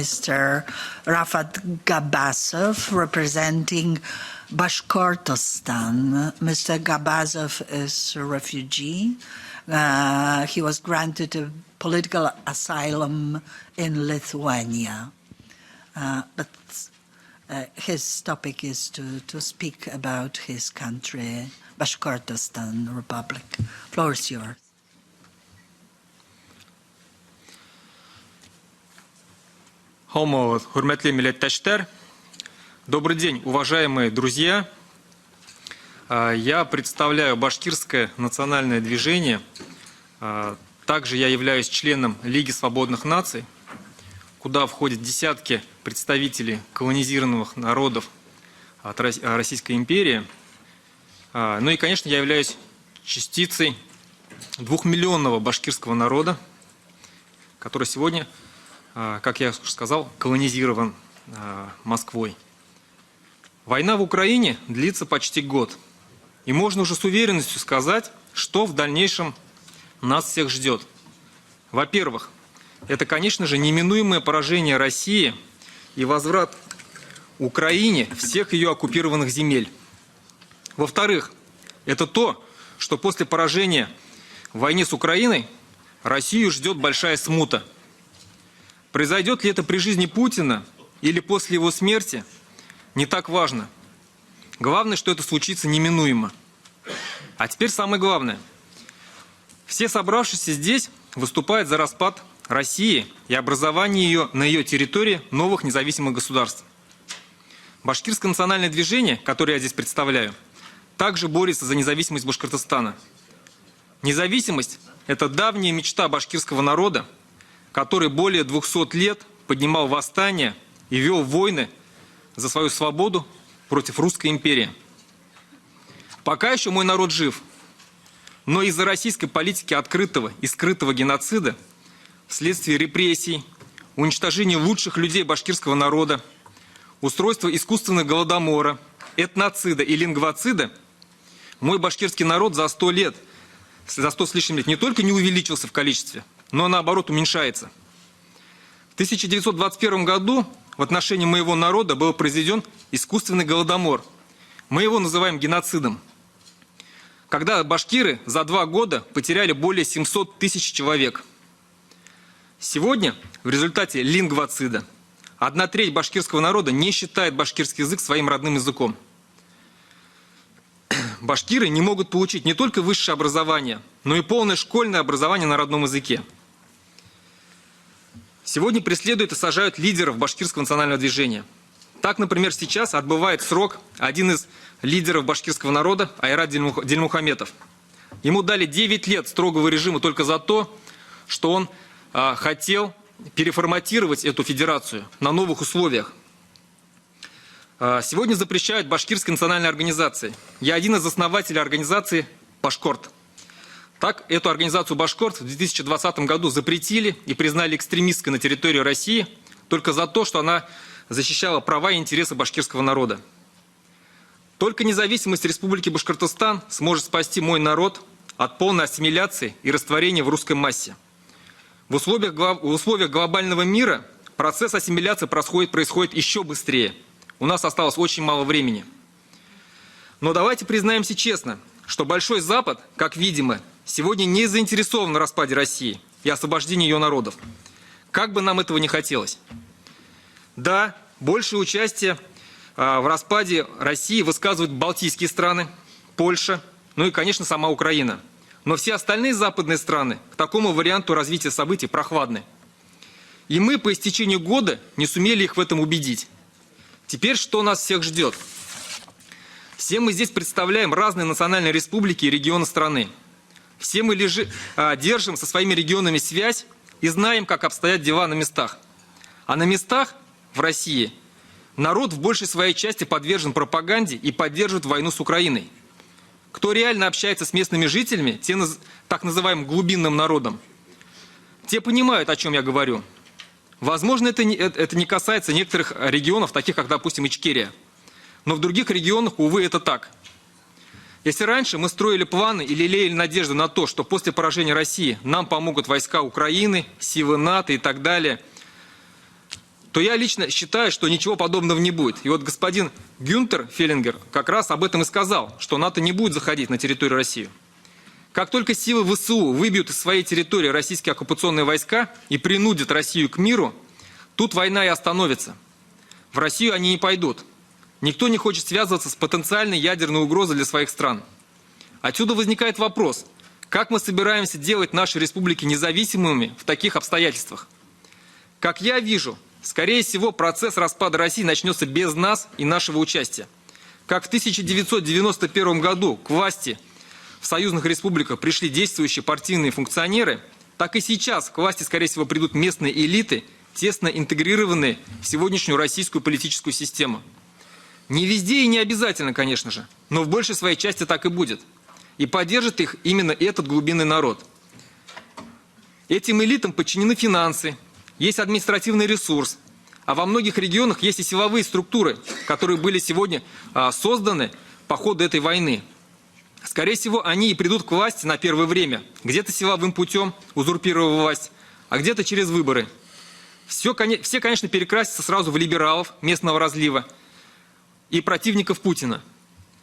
Mr. Rafat Gabasov, representing Bashkortostan. Mr. Gabasov is a refugee. He was granted a political asylum in Lithuania. But his topic is to speak about his country, Bashkortostan Republic. Floor is yours. Хурметли милләттәштәр. Добрый день, уважаемые друзья. Я представляю Башкирское национальное движение. Также я являюсь членом Лиги свободных наций, куда входят десятки представителей колонизированных народов от Российской империи. Ну и, конечно, я являюсь частицей 2-миллионного башкирского народа, который сегодня, как я уже сказал, колонизирован Москвой. Война в Украине длится почти год. И можно уже с уверенностью сказать, что в дальнейшем нас всех ждет. Во-первых, это, конечно же, неминуемое поражение России и возврат Украине всех ее оккупированных земель. Во-вторых, это то, что после поражения в войне с Украиной Россию ждет большая смута. Произойдет ли это при жизни Путина или после его смерти, не так важно. Главное, что это случится неминуемо. А теперь самое главное. Все собравшиеся здесь выступают за распад России и образование ее на ее территории новых независимых государств. Башкирское национальное движение, которое я здесь представляю, также борется за независимость Башкортостана. Независимость – это давняя мечта башкирского народа, который более 200 лет поднимал восстания и вел войны за свою свободу против Русской империи. Пока еще мой народ жив, но из-за российской политики открытого и скрытого геноцида, вследствие репрессий, уничтожения лучших людей башкирского народа, устройства искусственного голодомора, этноцида и лингвоцида, мой башкирский народ за 100 с лишним лет не только не увеличился в количестве, но наоборот уменьшается. В 1921 году в отношении моего народа был произведен искусственный голодомор. Мы его называем геноцидом. Когда башкиры за 2 года потеряли более 700 тысяч человек. Сегодня в результате лингвоцида 1/3 башкирского народа не считает башкирский язык своим родным языком. Башкиры не могут получить не только высшее образование, но и полное школьное образование на родном языке. Сегодня преследуют и сажают лидеров башкирского национального движения. Так, например, сейчас отбывает срок один из лидеров башкирского народа Айрат Дильмухаметов. Ему дали 9 лет строгого режима только за то, что он хотел переформатировать эту федерацию на новых условиях. Сегодня запрещают башкирской национальной организации. Я один из основателей организации «Башкорт». Так, эту организацию «Башкорт» в 2020 году запретили и признали экстремистской на территории России только за то, что она защищала права и интересы башкирского народа. Только независимость Республики Башкортостан сможет спасти мой народ от полной ассимиляции и растворения в русской массе. В условиях глобального мира процесс ассимиляции происходит еще быстрее. У нас осталось очень мало времени. Но давайте признаемся честно, что Большой Запад, как видимо, сегодня не заинтересован в распаде России и освобождении ее народов. Как бы нам этого не хотелось. Да, большее участие в распаде России высказывают Балтийские страны, Польша, ну и, конечно, сама Украина. Но все остальные западные страны к такому варианту развития событий прохладны. И мы по истечению года не сумели их в этом убедить. Теперь что нас всех ждет? Все мы здесь представляем разные национальные республики и регионы страны. Все мы держим со своими регионами связь и знаем, как обстоят дела на местах. А на местах в России народ в большей своей части подвержен пропаганде и поддерживает войну с Украиной. Кто реально общается с местными жителями, так называемым глубинным народом, те понимают, о чем я говорю. Возможно, это не касается некоторых регионов, таких как, допустим, Ичкерия. Но в других регионах, увы, это так. Если раньше мы строили планы и лелеяли надежду на то, что после поражения России нам помогут войска Украины, силы НАТО и так далее, то я лично считаю, что ничего подобного не будет. И вот господин Гюнтер Феллингер как раз об этом и сказал, что НАТО не будет заходить на территорию России. Как только силы ВСУ выбьют из своей территории российские оккупационные войска и принудят Россию к миру, тут война и остановится. В Россию они не пойдут. Никто не хочет связываться с потенциальной ядерной угрозой для своих стран. Отсюда возникает вопрос, как мы собираемся делать наши республики независимыми в таких обстоятельствах? Как я вижу, скорее всего, процесс распада России начнется без нас и нашего участия. Как в 1991 году к власти в союзных республиках пришли действующие партийные функционеры, так и сейчас к власти, скорее всего, придут местные элиты, тесно интегрированные в сегодняшнюю российскую политическую систему. Не везде и не обязательно, конечно же, но в большей своей части так и будет. И поддержит их именно этот глубинный народ. Этим элитам подчинены финансы, есть административный ресурс, а во многих регионах есть и силовые структуры, которые были сегодня созданы по ходу этой войны. Скорее всего, они и придут к власти на первое время, где-то силовым путем, узурпировав власть, а где-то через выборы. Все, конечно, перекрасятся сразу в либералов местного разлива и противников Путина.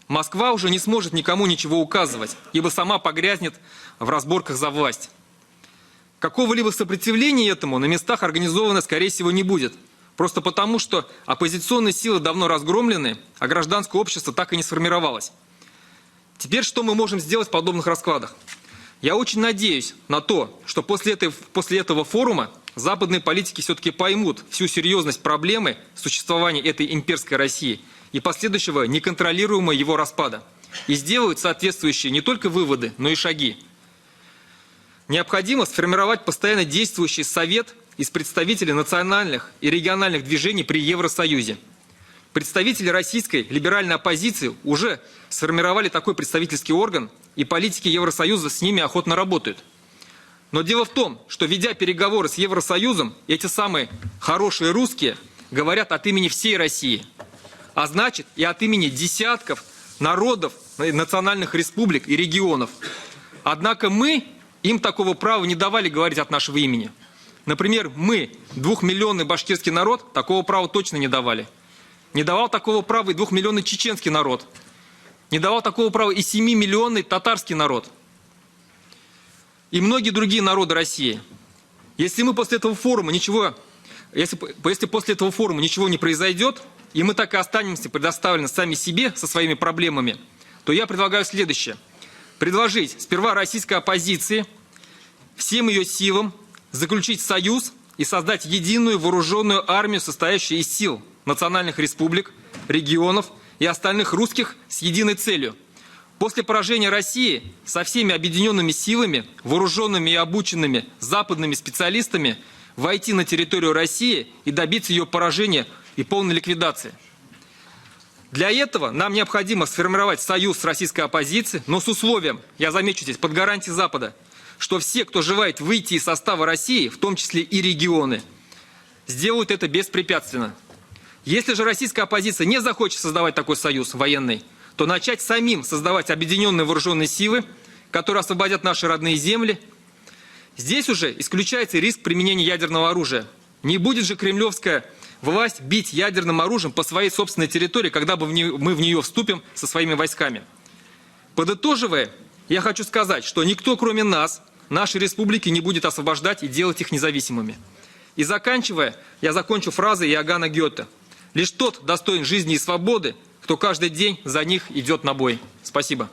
Москва уже не сможет никому ничего указывать, ибо сама погрязнет в разборках за власть. Какого-либо сопротивления этому на местах организовано, скорее всего, не будет. Просто потому, что оппозиционные силы давно разгромлены, а гражданское общество так и не сформировалось. Теперь что мы можем сделать в подобных раскладах? Я очень надеюсь на то, что после этого форума западные политики все-таки поймут всю серьезность проблемы существования этой имперской России и последующего неконтролируемого его распада. И сделают соответствующие не только выводы, но и шаги. Необходимо сформировать постоянно действующий совет из представителей национальных и региональных движений при Евросоюзе. Представители российской либеральной оппозиции уже сформировали такой представительский орган, и политики Евросоюза с ними охотно работают. Но дело в том, что ведя переговоры с Евросоюзом, эти самые хорошие русские говорят от имени всей России, а значит и от имени десятков народов, национальных республик и регионов. Однако мы им такого права не давали говорить от нашего имени. Например, мы, 2-миллионный башкирский народ, такого права точно не давали. Не давал такого права и 2-миллионный чеченский народ. Не давал такого права и 7-миллионный татарский народ. И многие другие народы России. Если после этого форума ничего не произойдет, и мы так и останемся предоставлены сами себе со своими проблемами, то я предлагаю следующее. Предложить сперва российской оппозиции, всем ее силам, заключить союз и создать единую вооруженную армию, состоящую из сил национальных республик, регионов и остальных русских с единой целью. После поражения России со всеми объединенными силами, вооруженными и обученными западными специалистами войти на территорию России и добиться ее поражения и полной ликвидации. Для этого нам необходимо сформировать союз с российской оппозицией, но с условием, я замечу здесь, под гарантией Запада, что все, кто желает выйти из состава России, в том числе и регионы, сделают это беспрепятственно. Если же российская оппозиция не захочет создавать такой союз военный, то начать самим создавать объединенные вооруженные силы, которые освободят наши родные земли. Здесь уже исключается риск применения ядерного оружия. Не будет же кремлевская власть бить ядерным оружием по своей собственной территории, когда мы в нее вступим со своими войсками. Подытоживая, я хочу сказать, что никто, кроме нас, наши республики не будет освобождать и делать их независимыми. И заканчивая, я закончу фразой Иоганна Гёте. Лишь тот достоин жизни и свободы, кто каждый день за них идет на бой. Спасибо.